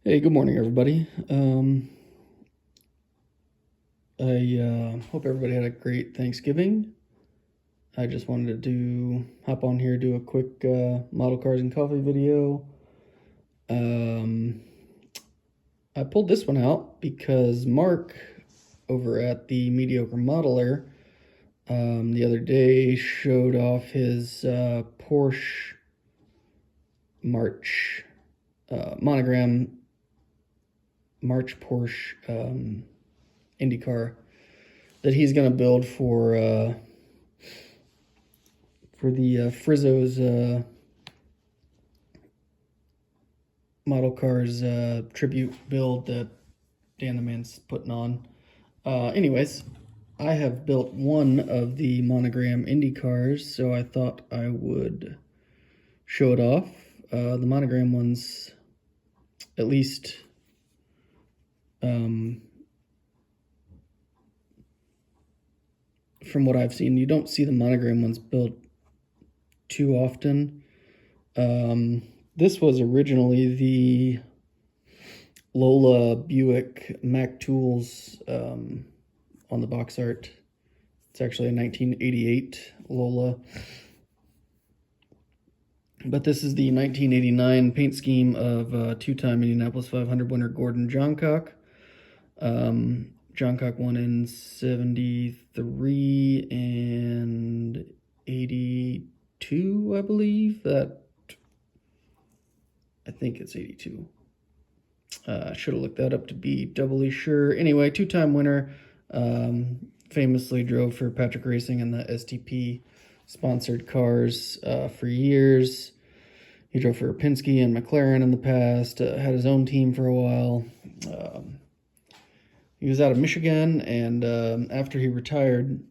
Hey, good morning, everybody. I hope everybody had a great Thanksgiving. I just wanted to hop on here, do a quick model cars and coffee video. Um, I pulled this one out because Mark over at the Mediocre Modeler the other day showed off his Porsche March Monogram March Porsche Indycar that he's going to build for the Frizzo's model cars tribute build that Dan the Man's putting on. Anyways, I have built one of the Monogram Indy cars, so I thought I would show it off. The Monogram one's at least from what I've seen, you don't see the Monogram ones built too often. This was originally the Lola Buick Mac Tools on the box art. It's actually a 1988 Lola. But this is the 1989 paint scheme of two-time Indianapolis 500 winner Gordon Johncock. Johncock won in 73 and 82, I believe. I think it's 82. I should have looked that up to be doubly sure. Anyway, two-time winner. Famously drove for Patrick Racing and the STP sponsored cars for years. He drove for Penske and McLaren in the past, had his own team for a while. He was out of Michigan, and after he retired,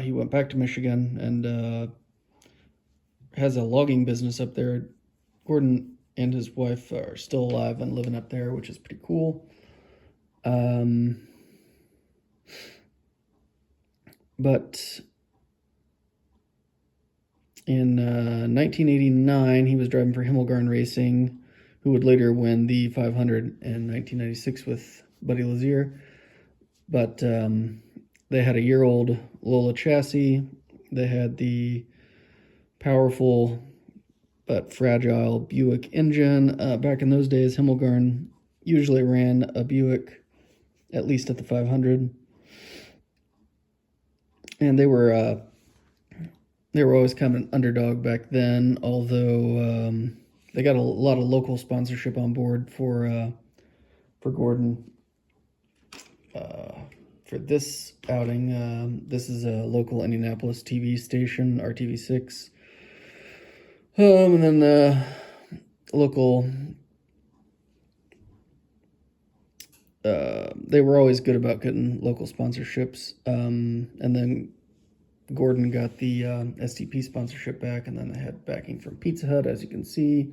he went back to Michigan and has a logging business up there. Gordon and his wife are still alive and living up there, which is pretty cool. But in 1989, he was driving for Himmelgarn Racing, who would later win the 500 in 1996 with Buddy Lazier. But they had a year-old Lola chassis. They had the powerful but fragile Buick engine. Back in those days, Himmelgarn usually ran a Buick, at least at the 500. And they were always kind of an underdog back then, although they got a lot of local sponsorship on board for Gordon. For this outing, this is a local Indianapolis TV station, RTV6. And then local, they were always good about getting local sponsorships. And then Gordon got the STP sponsorship back, and then they had backing from Pizza Hut, as you can see.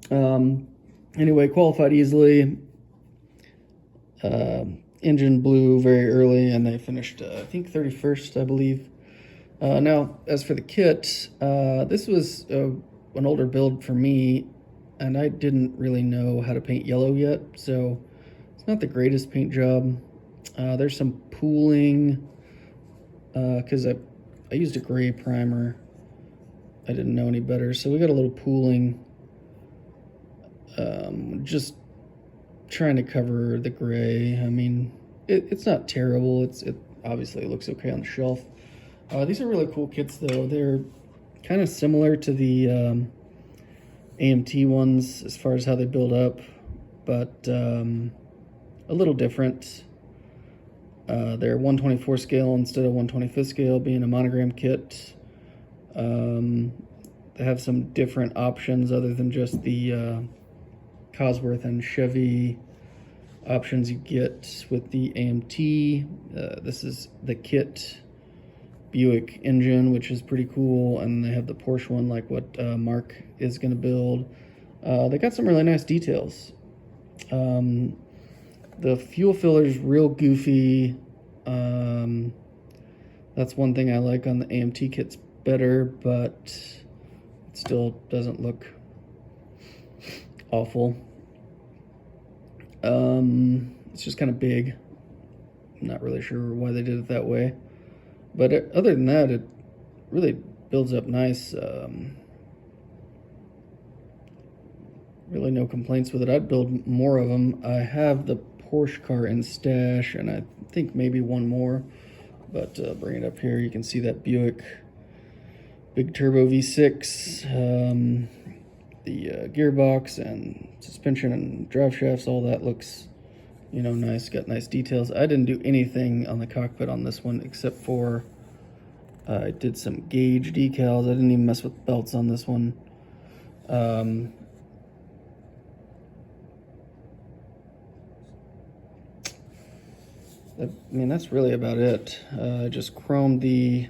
Anyway, qualified easily. Engine blew very early, and they finished, I think, 31st, I believe. Now, as for the kit, this was an older build for me, and I didn't really know how to paint yellow yet, so it's not the greatest paint job. There's some pooling, because I used a gray primer. I didn't know any better, so we got a little pooling. Just trying to cover the gray. I mean, it's not terrible. It obviously looks okay on the shelf. These are really cool kits, though. They're kind of similar to the AMT ones as far as how they build up, but a little different. They're 1/24 scale instead of 1/25 scale, being a monogram kit. They have some different options other than just the Cosworth and Chevy options you get with the AMT. This is the kit Buick engine, which is pretty cool, and they have the Porsche one like what Mark is going to build. They got some really nice details. The fuel filler is real goofy. That's one thing I like on the AMT kits better, but it still doesn't look awful. It's just kind of big. I'm not really sure why they did it that way. But other than that, it really builds up nice. Really no complaints with it. I'd build more of them. I have the Porsche car in stash, and I think maybe one more. But bring it up here, you can see that Buick big turbo V6, the gearbox and suspension and drive shafts, all that looks, you know, nice. Got nice details. I didn't do anything on the cockpit on this one except for I did some gauge decals. I didn't even mess with belts on this one. I mean, that's really about it. Just chromed the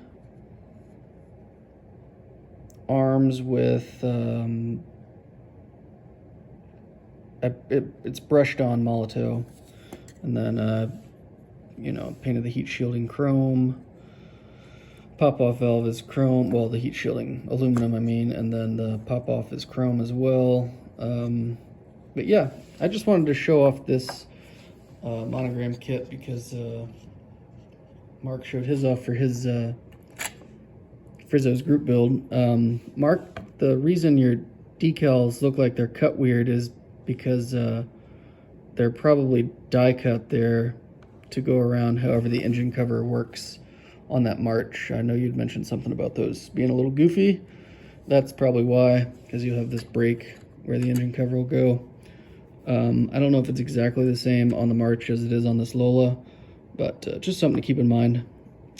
arms with, it's brushed on Molotow. And then, you know, painted the heat shielding chrome. Pop-off valve is chrome. Well, the heat shielding aluminum, I mean. And then the pop-off is chrome as well. But yeah, I just wanted to show off this Monogram kit because Mark showed his off for his Frizzo's group build. Mark, the reason your decals look like they're cut weird is because they're probably die cut there to go around however the engine cover works on that March. I know you'd mentioned something about those being a little goofy. That's probably why, because you have this break where the engine cover will go. I don't know if it's exactly the same on the March as it is on this Lola, but just something to keep in mind.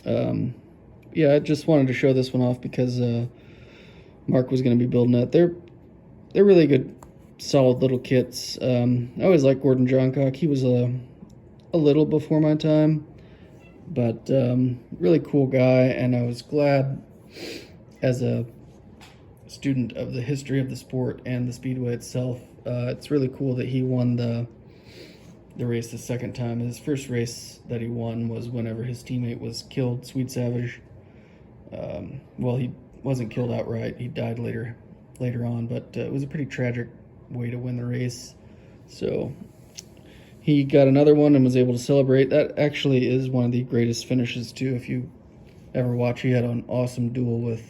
Yeah, I just wanted to show this one off because Mark was going to be building it. They're really good, solid little kits. I always liked Gordon Johncock. He was a little before my time, but really cool guy, and I was glad as a student of the history of the sport and the Speedway itself. It's really cool that he won the race the second time. His first race that he won was whenever his teammate was killed, Sweet Savage. Well, he wasn't killed outright. He died later on, but it was a pretty tragic way to win the race. So he got another one and was able to celebrate. That actually is one of the greatest finishes too. If you ever watch, he had an awesome duel with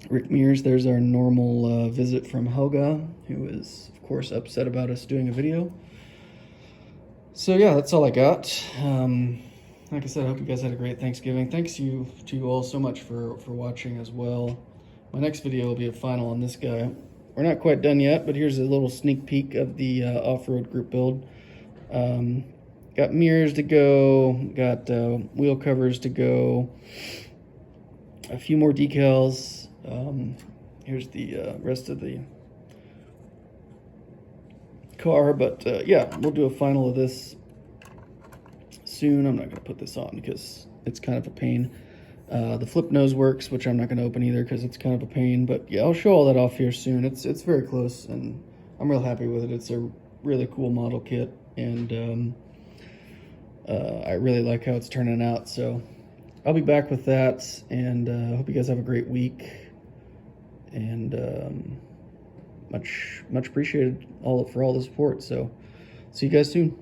Rick Mears. There's our normal visit from Helga, who is, of course, upset about us doing a video. So yeah, that's all I got. Like I said, I hope you guys had a great Thanksgiving. Thanks to you all so much for watching as well. My next video will be a final on this guy. We're not quite done yet, but here's a little sneak peek of the off-road group build. Got mirrors to go, got wheel covers to go, a few more decals. Here's the rest of the car, but yeah, we'll do a final of this soon. I'm not going to put this on because it's kind of a pain. The flip nose works, which I'm not going to open either because it's kind of a pain, but yeah, I'll show all that off here soon. It's very close, and I'm real happy with it. It's a really cool model kit, and I really like how it's turning out, so I'll be back with that, and I hope you guys have a great week, and much appreciated for all the support. So see you guys soon.